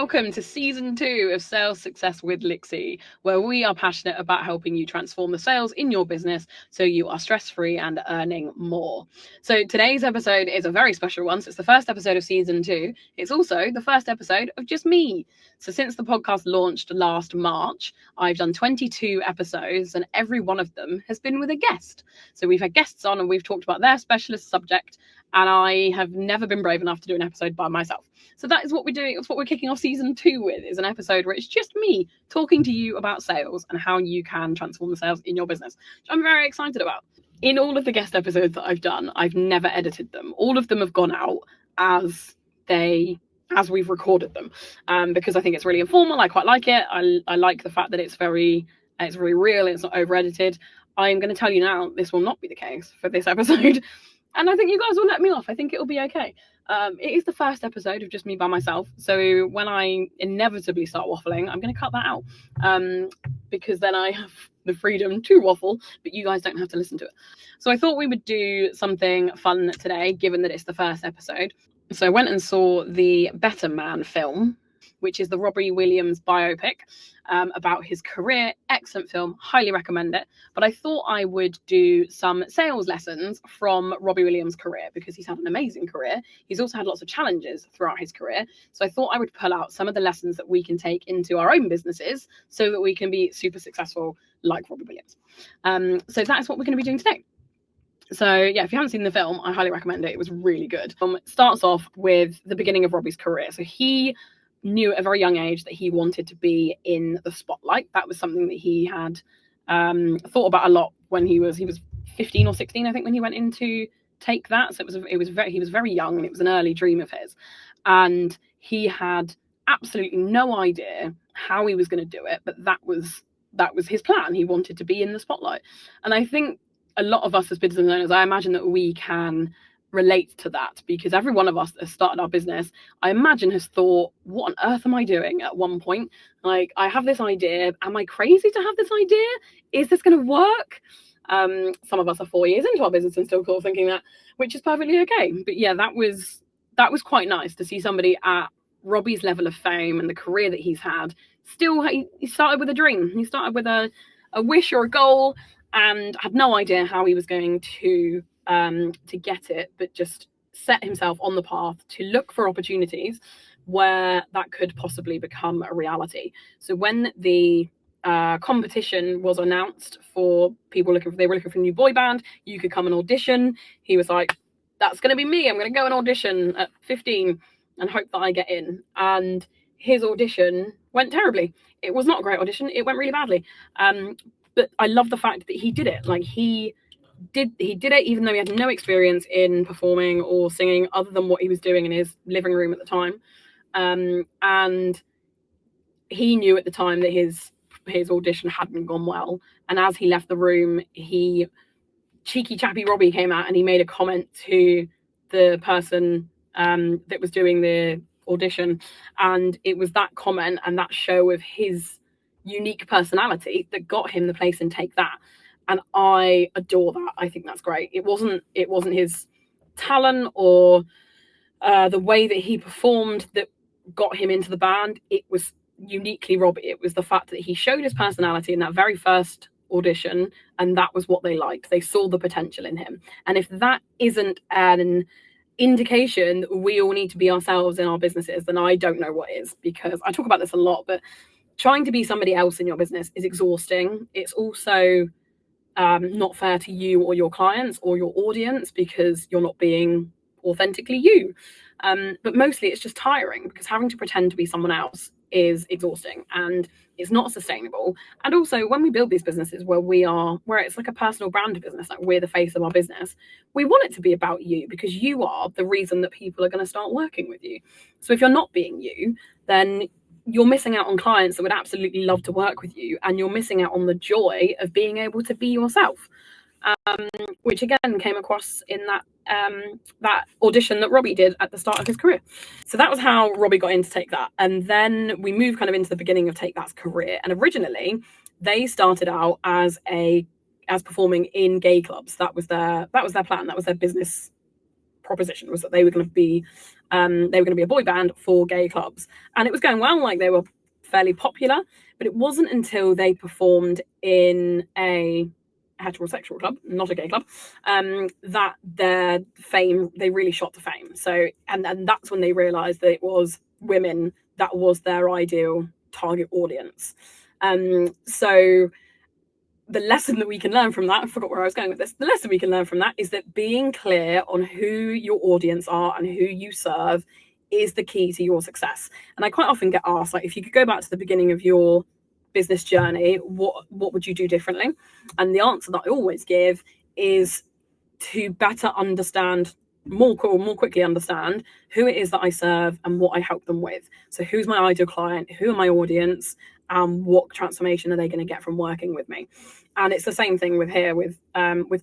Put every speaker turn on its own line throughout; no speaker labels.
welcome to season 2 of Sales Success with Lixxy, where we are passionate about helping you transform the sales in your business so you are stress-free and earning more. So today's episode is a very special one. So it's the first episode of season 2. It's also the first episode of just me. So since the podcast launched last March, I've done 22 episodes and every one of them has been with a guest. So we've had guests on and we've talked about their specialist subject, and I have never been brave enough to do an episode by myself. So that is what we're doing. It's what we're kicking off season 2 with, is an episode where it's just me talking to you about sales and how you can transform the sales in your business, which I'm very excited about. In all of the guest episodes that I've done, I've never edited them. All of them have gone out as we've recorded them, because I think it's really informal. I quite like it. I like the fact that it's very real. It's not over edited. I'm going to tell you now, this will not be the case for this episode. And I think you guys will let me off. I think it'll be okay. It is the first episode of just me by myself. So when I inevitably start waffling, I'm going to cut that out, because then I have the freedom to waffle, but you guys don't have to listen to it. So I thought we would do something fun today, given that it's the first episode. So I went and saw the Better Man film, which is the Robbie Williams biopic about his career. Excellent film, highly recommend it. But I thought I would do some sales lessons from Robbie Williams' career, because he's had an amazing career. He's also had lots of challenges throughout his career. So I thought I would pull out some of the lessons that we can take into our own businesses so that we can be super successful like Robbie Williams. So that is what we're going to be doing today. So yeah, if you haven't seen the film, I highly recommend it. It was really good. It starts off with the beginning of Robbie's career. So he knew at a very young age that he wanted to be in the spotlight. That was something that he had thought about a lot when he was 15 or 16, I think, when he went in to take that. So he was very young, and it was an early dream of his. And he had absolutely no idea how he was going to do it, but that was his plan. He wanted to be in the spotlight. And I think a lot of us as business owners, I imagine that we can relate to that, because every one of us that has started our business, I imagine, has thought, what on earth am I doing at one point? Like, I have this idea. Am I crazy to have this idea? Is this going to work? Some of us are 4 years into our business and still thinking that, which is perfectly okay. But yeah, that was quite nice to see somebody at Robbie's level of fame and the career that he's had. Still, he started with a dream. He started with a wish or a goal, and had no idea how he was going to get it, but just set himself on the path to look for opportunities where that could possibly become a reality. So when the competition was announced for people they were looking for a new boy band, you could come and audition. He was like, that's going to be me. I'm going to go and audition at 15 and hope that I get in. And his audition went terribly. It was not a great audition. It went really badly. But I love the fact that he did it. Like, he did it even though he had no experience in performing or singing other than what he was doing in his living room at the time. And he knew at the time that his audition hadn't gone well. And as he left the room, cheeky chappy Robbie came out and he made a comment to the person that was doing the audition. And it was that comment and that show of his unique personality that got him the place in Take That. And I adore that. I think that's great. It wasn't his talent or the way that he performed that got him into the band. It was uniquely Robbie. It was the fact that he showed his personality in that very first audition, and that was what they liked. They saw the potential in him. And if that isn't an indication that we all need to be ourselves in our businesses, then I don't know what is, because I talk about this a lot, but trying to be somebody else in your business is exhausting. It's also not fair to you or your clients or your audience, because you're not being authentically you. But mostly it's just tiring, because having to pretend to be someone else is exhausting and it's not sustainable. And also, when we build these businesses where it's like a personal brand business, like we're the face of our business, we want it to be about you, because you are the reason that people are going to start working with you. So if you're not being you, then you're missing out on clients that would absolutely love to work with you, and you're missing out on the joy of being able to be yourself, which again came across in that audition that Robbie did at the start of his career. So that was how Robbie got in to Take That. And then we move kind of into the beginning of Take That's career. And originally they started out as performing in gay clubs. That was their plan. That was their business proposition was that they were going to be a boy band for gay clubs, and it was going well. Like, they were fairly popular, but it wasn't until they performed in a heterosexual club, not a gay club, that their fame, they really shot to fame. So, and that's when they realized that it was women that was their ideal target audience. So the lesson that we can learn from that, I forgot where I was going with this, the lesson we can learn from that is that being clear on who your audience are and who you serve is the key to your success. And I quite often get asked, like, if you could go back to the beginning of your business journey, what would you do differently? And the answer that I always give is to better understand, more quickly understand who it is that I serve and what I help them with. So who's my ideal client, who are my audience, and what transformation are they going to get from working with me? And it's the same thing with here with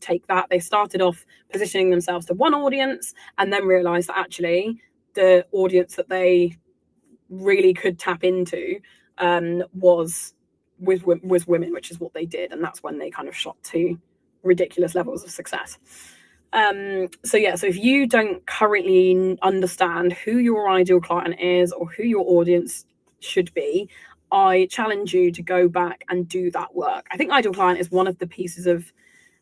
Take That. They started off positioning themselves to one audience and then realized that actually the audience that they really could tap into was women, which is what they did, and that's when they kind of shot to ridiculous levels of success. So if you don't currently understand who your ideal client is or who your audience should be, I challenge you to go back and do that work. I think ideal client is one of the pieces of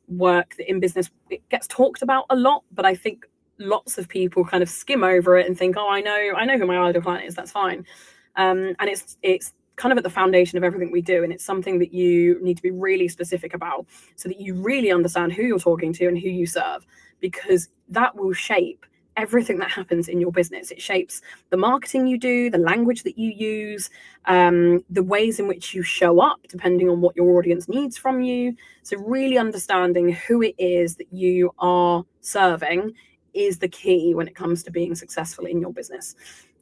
work that in business it gets talked about a lot, but I think lots of people kind of skim over it and think, oh, I know who my ideal client is, that's fine. And it's kind of at the foundation of everything we do, and it's something that you need to be really specific about so that you really understand who you're talking to and who you serve, because that will shape everything that happens in your business. It shapes the marketing you do, the language that you use, the ways in which you show up depending on what your audience needs from you. So really understanding who it is that you are serving is the key when it comes to being successful in your business.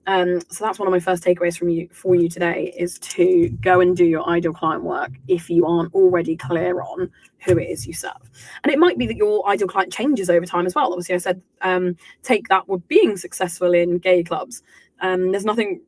So that's one of my first takeaways for you today, is to go and do your ideal client work if you aren't already clear on who it is you serve. And it might be that your ideal client changes over time as well. Obviously, I said Take That were being successful in gay clubs. There's nothing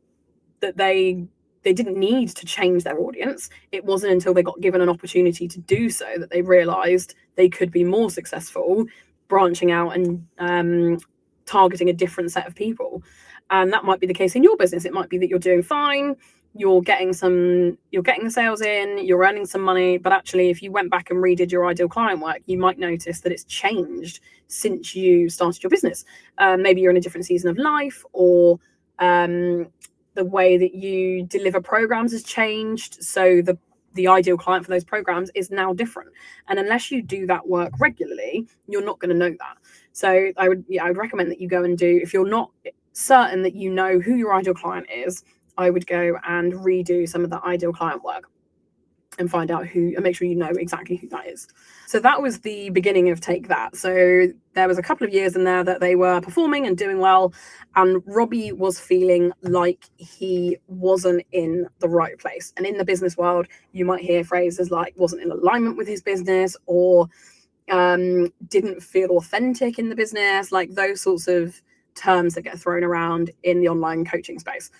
that they didn't need to change their audience. It wasn't until they got given an opportunity to do so that they realized they could be more successful branching out and targeting a different set of people. And that might be the case in your business. It might be that you're doing fine, you're getting the sales in, you're earning some money, but actually if you went back and redid your ideal client work, you might notice that it's changed since you started your business. Maybe you're in a different season of life, or the way that you deliver programs has changed, so the ideal client for those programs is now different. And unless you do that work regularly, you're not going to know that. So I would recommend that you go and do, if you're not certain that you know who your ideal client is, I would go and redo some of the ideal client work and find out who, and make sure you know exactly who that is. So that was the beginning of Take That. So there was a couple of years in there that they were performing and doing well, and Robbie was feeling like he wasn't in the right place. And in the business world, you might hear phrases like wasn't in alignment with his business, or didn't feel authentic in the business, like those sorts of terms that get thrown around in the online coaching space.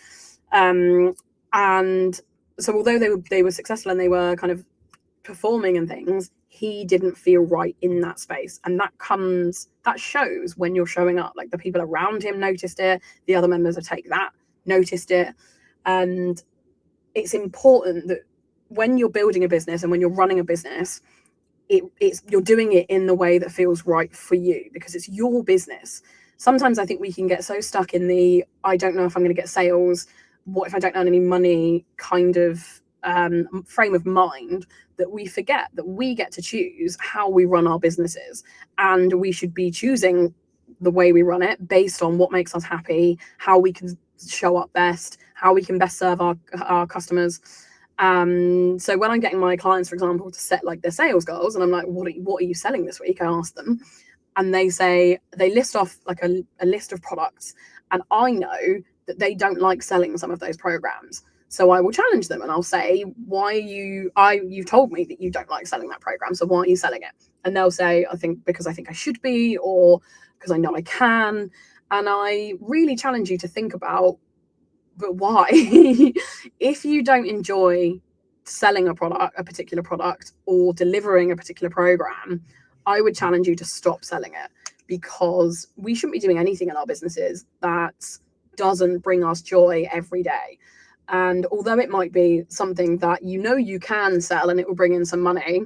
And so although they were successful and they were kind of performing and things, he didn't feel right in that space. And that shows when you're showing up. Like, the people around him noticed it, the other members of Take That noticed it. And it's important that when you're building a business and when you're running a business, you're doing it in the way that feels right for you, because it's your business. Sometimes I think we can get so stuck in the, I don't know if I'm going to get sales, what if I don't earn any money kind of frame of mind, that we forget that we get to choose how we run our businesses, and we should be choosing the way we run it based on what makes us happy, how we can show up best, how we can best serve our customers. So when I'm getting my clients, for example, to set like their sales goals, and I'm like, what are you selling this week? I ask them, and they list off like a list of products, and I know that they don't like selling some of those programs. So I will challenge them and I'll say, you've told me that you don't like selling that program, so why are you selling it? And they'll say, because I think I should be, or because I know I can. And I really challenge you to think about, but why? If you don't enjoy selling a particular product, or delivering a particular program, I would challenge you to stop selling it, because we shouldn't be doing anything in our businesses that doesn't bring us joy every day. And although it might be something that you can sell and it will bring in some money,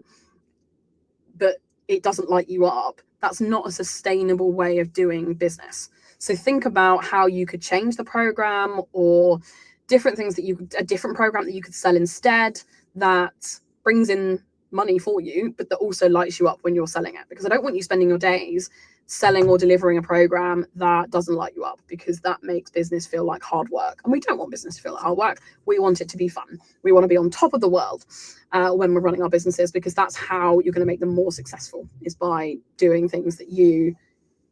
but it doesn't light you up, that's not a sustainable way of doing business. So think about how you could change the program, or different things a different program that you could sell instead that brings in money for you, but that also lights you up when you're selling it. Because I don't want you spending your days selling or delivering a program that doesn't light you up, because that makes business feel like hard work. And we don't want business to feel like hard work. We want it to be fun. We want to be on top of the world when we're running our businesses, because that's how you're going to make them more successful, is by doing things that you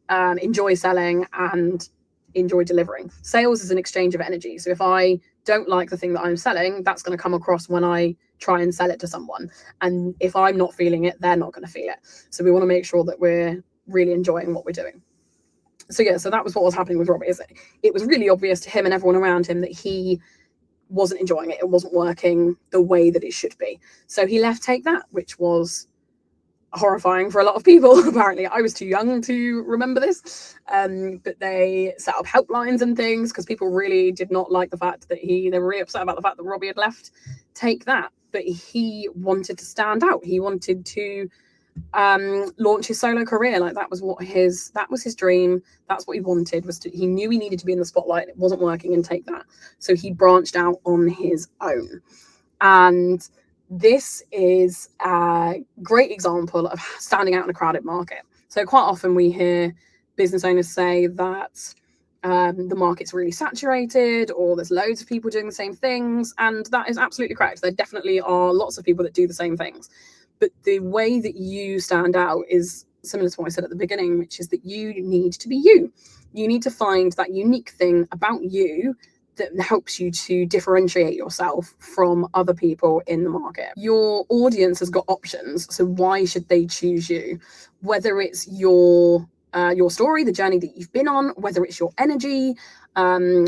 enjoy selling and enjoy delivering. Sales is an exchange of energy. So if I don't like the thing that I'm selling, that's going to come across when I try and sell it to someone. And if I'm not feeling it, they're not going to feel it. So we want to make sure that we're really enjoying what we're doing. So that was what was happening with Robbie. It was really obvious to him and everyone around him that he wasn't enjoying it. It wasn't working the way that it should be. So he left Take That, which was horrifying for a lot of people. Apparently I was too young to remember this, but they set up helplines and things because people really did not like the fact that they were really upset about the fact that Robbie had left Take That. But he wanted to stand out. He wanted to launch his solo career. Like that was his dream. That's what he wanted, he knew he needed to be in the spotlight. It wasn't working and Take That, so he branched out on his own. And this is a great example of standing out in a crowded market. So quite often we hear business owners say that the market's really saturated, or there's loads of people doing the same things, and that is absolutely correct. There definitely are lots of people that do the same things. But the way that you stand out is similar to what I said at the beginning, which is that you need to be you. You need to find that unique thing about you that helps you to differentiate yourself from other people in the market. Your audience has got options, so why should they choose you? Whether it's your story, the journey that you've been on, whether it's your energy,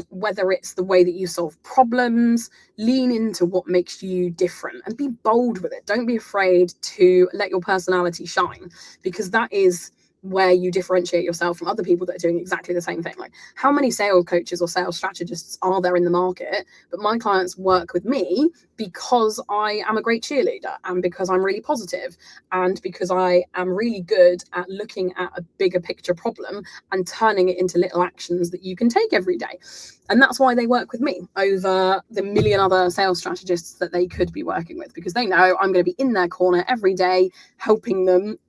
whether it's the way that you solve problems, lean into what makes you different and be bold with it. Don't be afraid to let your personality shine, because that is where you differentiate yourself from other people that are doing exactly the same thing. Like, how many sales coaches or sales strategists are there in the market? But my clients work with me because I am a great cheerleader, and because I'm really positive, and because I am really good at looking at a bigger picture problem and turning it into little actions that you can take every day. And that's why they work with me over the million other sales strategists that they could be working with, because they know I'm going to be in their corner every day, helping them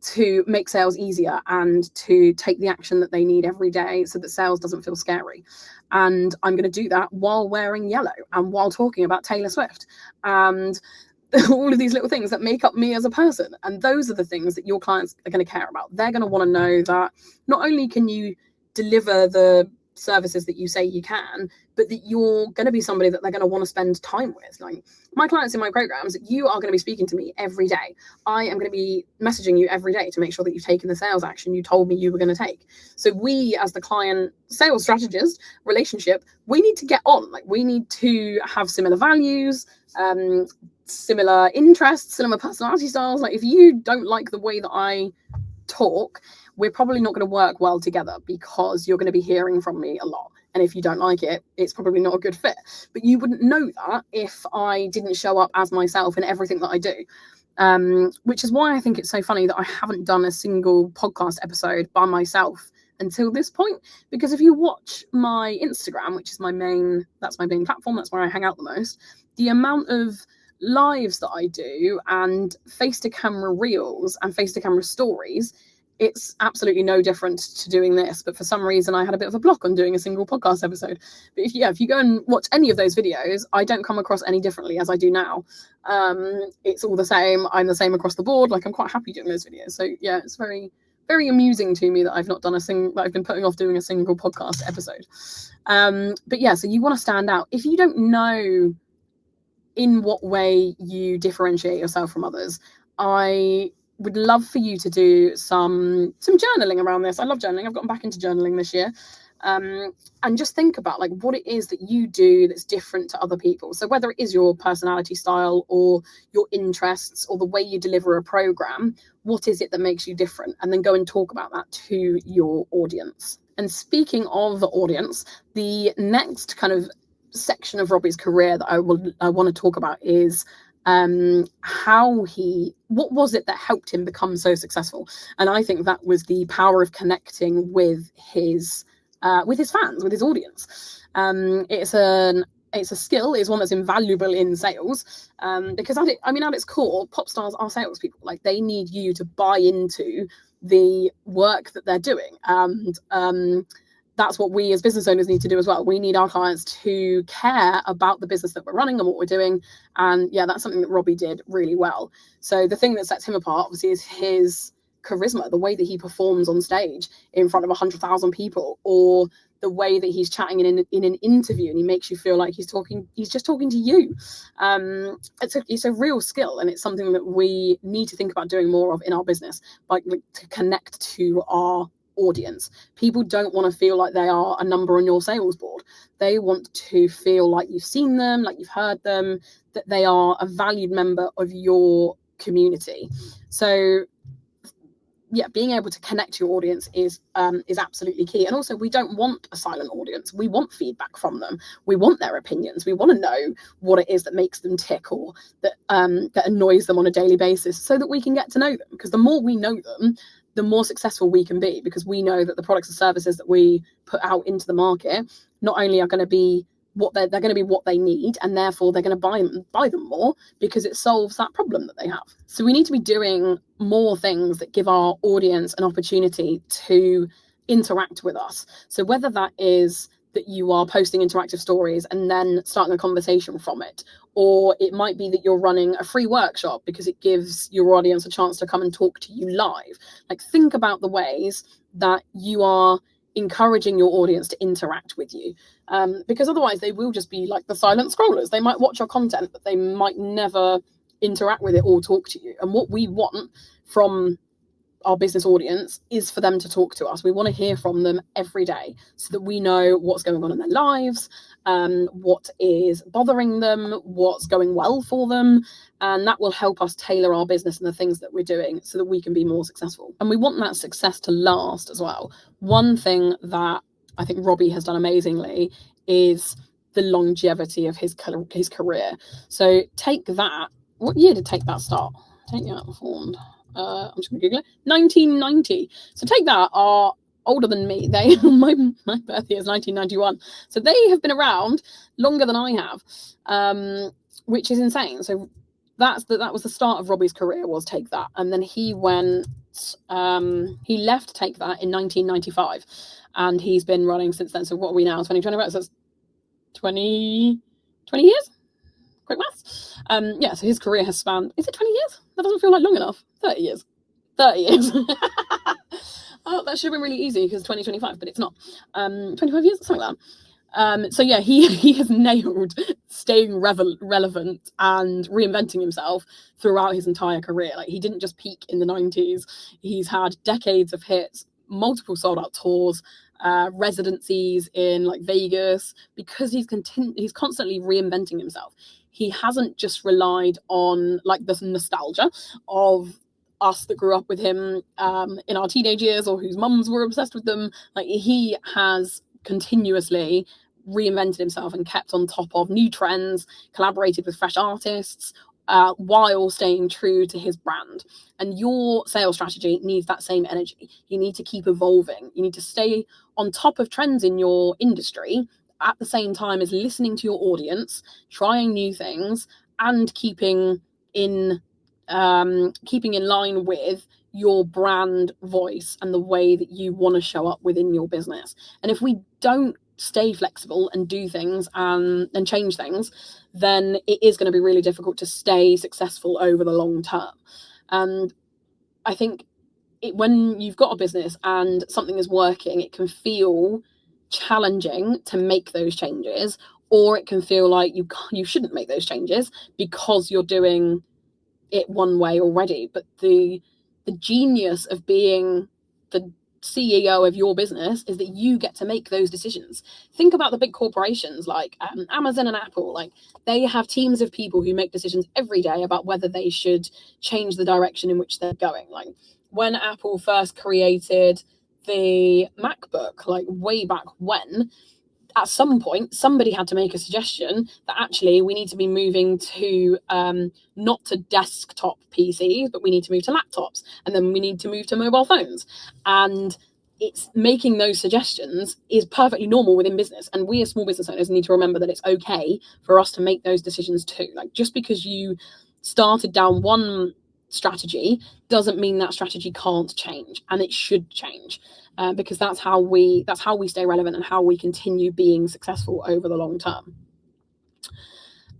to make sales easier and to take the action that they need every day so that sales doesn't feel scary. And I'm going to do that while wearing yellow and while talking about Taylor Swift and all of these little things that make up me as a person. And those are the things that your clients are going to care about. They're going to want to know that not only can you deliver the services that you say you can, but that you're going to be somebody that they're going to want to spend time with. Like my clients in my programs, you are going to be speaking to me every day. I am going to be messaging you every day to make sure that you've taken the sales action you told me you were going to take. So we, as the client sales strategist relationship, we need to get on. Like we need to have similar values, similar interests, similar personality styles. Like if you don't like the way that I talk, we're probably not going to work well together, because you're going to be hearing from me a lot. And if you don't like it, it's probably not a good fit. But you wouldn't know that if I didn't show up as myself in everything that I do. Which is why I think it's so funny that I haven't done a single podcast episode by myself until this point. Because if you watch my Instagram, which is my main platform, that's where I hang out the most, the amount of lives that I do and face-to-camera reels and face-to-camera stories, it's absolutely no different to doing this. But for some reason I had a bit of a block on doing a single podcast episode. But if you go and watch any of those videos, I don't come across any differently as I do now. It's all the same. I'm the same across the board. Like I'm quite happy doing those videos. So yeah, it's very, very amusing to me that I've not done that I've been putting off doing a single podcast episode. But yeah, so you want to stand out. If you don't know in what way you differentiate yourself from others, I would love for you to do some journaling around this. I love journaling. I've gotten back into journaling this year. and just think about like what it is that you do that's different to other people. So whether it is your personality style or your interests or the way you deliver a program, what is it that makes you different? And then go and talk about that to your audience. And speaking of the audience, the next kind of section of Robbie's career that I want to talk about is what was it that helped him become so successful? And I think that was the power of connecting with his fans, with his audience. It's a skill, it's one that's invaluable in sales, because at its core, pop stars are salespeople. Like, they need you to buy into the work that they're doing, and that's what we as business owners need to do as well. We need our clients to care about the business that we're running and what we're doing. And yeah, that's something that Robbie did really well. So the thing that sets him apart, obviously, is his charisma, the way that he performs on stage in front of 100,000 people, or the way that he's chatting in an interview and he makes you feel like he's just talking to you. It's a real skill, and it's something that we need to think about doing more of in our business, like to connect to our audience. People don't want to feel like they are a number on your sales board. They want to feel like you've seen them, like you've heard them, that they are a valued member of your community. So yeah, being able to connect to your audience is absolutely key. And also, we don't want a silent audience. We want feedback from them. We want their opinions. We want to know what it is that makes them tick, or that annoys them on a daily basis, so that we can get to know them. Because the more we know them, the more successful we can be, because we know that the products and services that we put out into the market not only are going to be what they're going to be what they need, and therefore they're going to buy them more, because it solves that problem that they have. So we need to be doing more things that give our audience an opportunity to interact with us. So whether that is that you are posting interactive stories and then starting a conversation from it, or it might be that you're running a free workshop because it gives your audience a chance to come and talk to you live. Like, think about the ways that you are encouraging your audience to interact with you, because otherwise they will just be like the silent scrollers. They might watch your content, but they might never interact with it or talk to you. And what we want from our business audience is for them to talk to us. We want to hear from them every day, so that we know what's going on in their lives, what is bothering them, what's going well for them, and that will help us tailor our business and the things that we're doing so that we can be more successful. And we want that success to last as well. One thing that I think Robbie has done amazingly is the longevity of his career. So take that. What year did Take That start? Take That formed. I'm just going to Google it. 1990. So Take That are older than me. My birthday is 1991. So they have been around longer than I have, which is insane. So that was the start of Robbie's career, was Take That. And then he left Take That in 1995. And he's been running since then. So what are we now? 2020? So that's 20 years? Quick maths. Yeah, so his career has spanned, is it 20 years? That doesn't feel like long enough. 30 years. Oh, that should have been really easy because 2025, but it's not. 25 years, something like that. So yeah, he has nailed staying relevant and reinventing himself throughout his entire career. Like, he didn't just peak in the 90s. He's had decades of hits, multiple sold out tours, residencies in like Vegas, because he's constantly reinventing himself. He hasn't just relied on like the nostalgia of us that grew up with him in our teenage years, or whose mums were obsessed with them. Like, he has continuously reinvented himself and kept on top of new trends, collaborated with fresh artists, while staying true to his brand. And your sales strategy needs that same energy. You need to keep evolving. You need to stay on top of trends in your industry, at the same time as listening to your audience, trying new things, and keeping in line with your brand voice and the way that you want to show up within your business. And if we don't stay flexible and do things and change things, then it is going to be really difficult to stay successful over the long term. And I think when you've got a business and something is working, it can feel challenging to make those changes, or it can feel like you shouldn't make those changes because you're doing it one way already. But the genius of being the CEO of your business is that you get to make those decisions. Think about the big corporations like Amazon and Apple. Like, they have teams of people who make decisions every day about whether they should change the direction in which they're going. Like, when Apple first created the MacBook, like way back when, at some point somebody had to make a suggestion that actually we need to be moving to not to desktop PCs, but we need to move to laptops, and then we need to move to mobile phones. And it's making those suggestions is perfectly normal within business, and we as small business owners need to remember that it's okay for us to make those decisions too. Like, just because you started down one strategy doesn't mean that strategy can't change, and it should change. Because that's how we stay relevant and how we continue being successful over the long term.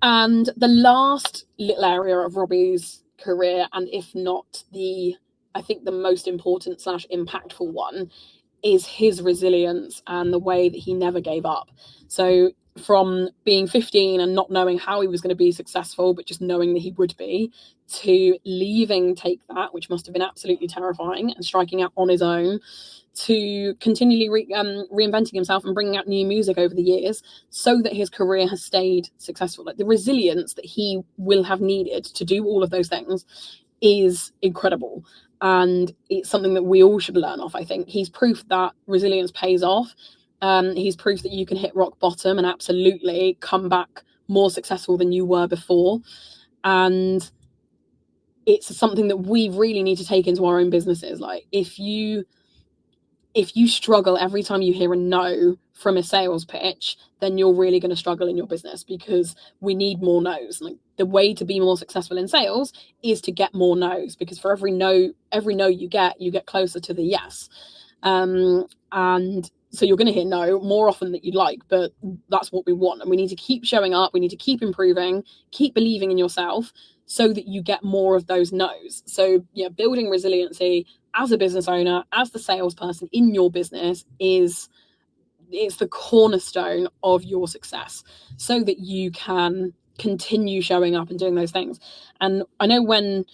And the last little area of Robbie's career, and if not I think the most important / impactful one, is his resilience and the way that he never gave up. So from being 15 and not knowing how he was going to be successful, but just knowing that he would be, to leaving Take That, which must have been absolutely terrifying, and striking out on his own, to continually reinventing himself and bringing out new music over the years so that his career has stayed successful. Like, the resilience that he will have needed to do all of those things is incredible. And it's something that we all should learn off, I think. He's proof that resilience pays off. He's proof that you can hit rock bottom and absolutely come back more successful than you were before. And it's something that we really need to take into our own businesses. Like, if you struggle every time you hear a no from a sales pitch, then you're really going to struggle in your business, because we need more no's. Like, the way to be more successful in sales is to get more no's, because for every no you get closer to the yes. And so you're going to hear no more often than you'd like, but that's what we want. And we need to keep showing up. We need to keep improving, keep believing in yourself so that you get more of those no's. So yeah, building resiliency as a business owner, as the salesperson in your business is the cornerstone of your success, so that you can continue showing up and doing those things. And I know when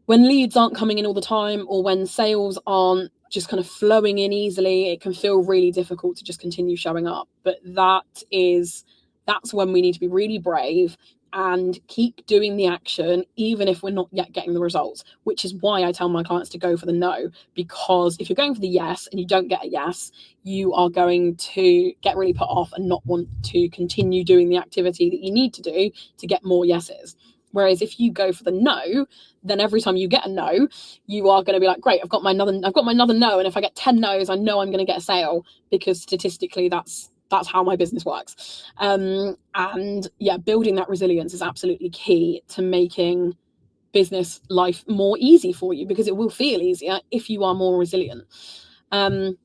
leads aren't coming in all the time, or when sales aren't just kind of flowing in easily, it can feel really difficult to just continue showing up. But that's when we need to be really brave and keep doing the action, even if we're not yet getting the results, which is why I tell my clients to go for the no. Because if you're going for the yes and you don't get a yes, you are going to get really put off and not want to continue doing the activity that you need to do to get more yeses. Whereas if you go for the no, then every time you get a no, you are going to be like, great, I've got my another no. And if I get 10 no's, I know I'm going to get a sale, because statistically that's how my business works. And yeah, building that resilience is absolutely key to making business life more easy for you, because it will feel easier if you are more resilient. And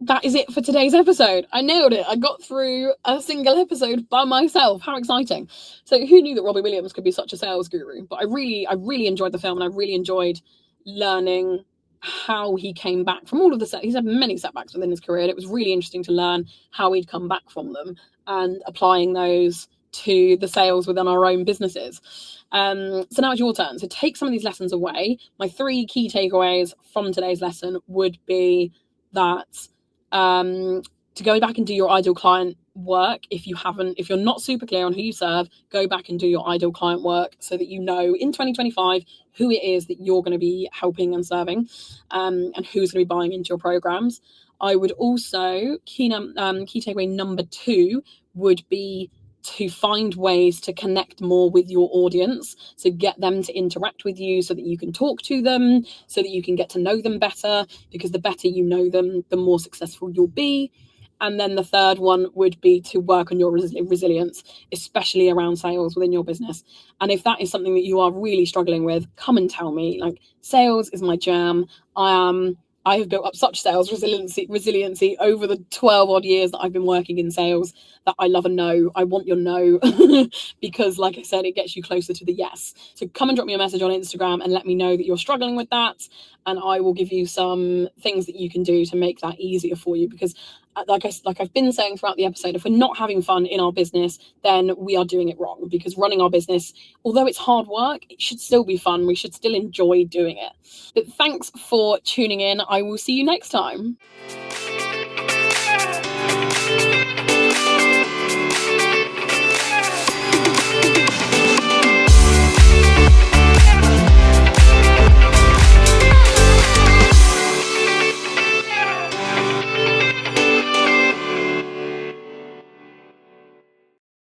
that is it for today's episode. I nailed it. I got through a single episode by myself. How exciting. So who knew that Robbie Williams could be such a sales guru? But I really enjoyed the film, and I really enjoyed learning how he came back from all of the he's had many setbacks within his career, and it was really interesting to learn how he'd come back from them and applying those to the sales within our own businesses. So now it's your turn. So take some of these lessons away. My 3 key takeaways from today's lesson would be that to go back and do your ideal client work. If you're not super clear on who you serve, go back and do your ideal client work so that you know in 2025 who it is that you're going to be helping and serving, and who's going to be buying into your programs. I would also, key takeaway number 2 would be to find ways to connect more with your audience. So get them to interact with you so that you can talk to them, so that you can get to know them better, because the better you know them, the more successful you'll be. And then the third one would be to work on your resilience, especially around sales within your business. And if that is something that you are really struggling with, come and tell me. Like, sales is my jam. I have built up such sales resiliency over the 12 odd years that I've been working in sales, that I love a no. I want your no because, like I said, it gets you closer to the yes. So come and drop me a message on Instagram and let me know that you're struggling with that. And I will give you some things that you can do to make that easier for you, because like I've been saying throughout the episode, if we're not having fun in our business, then we are doing it wrong, because running our business, although it's hard work, it should still be fun. We should still enjoy doing it. But thanks for tuning in. I will see you next time.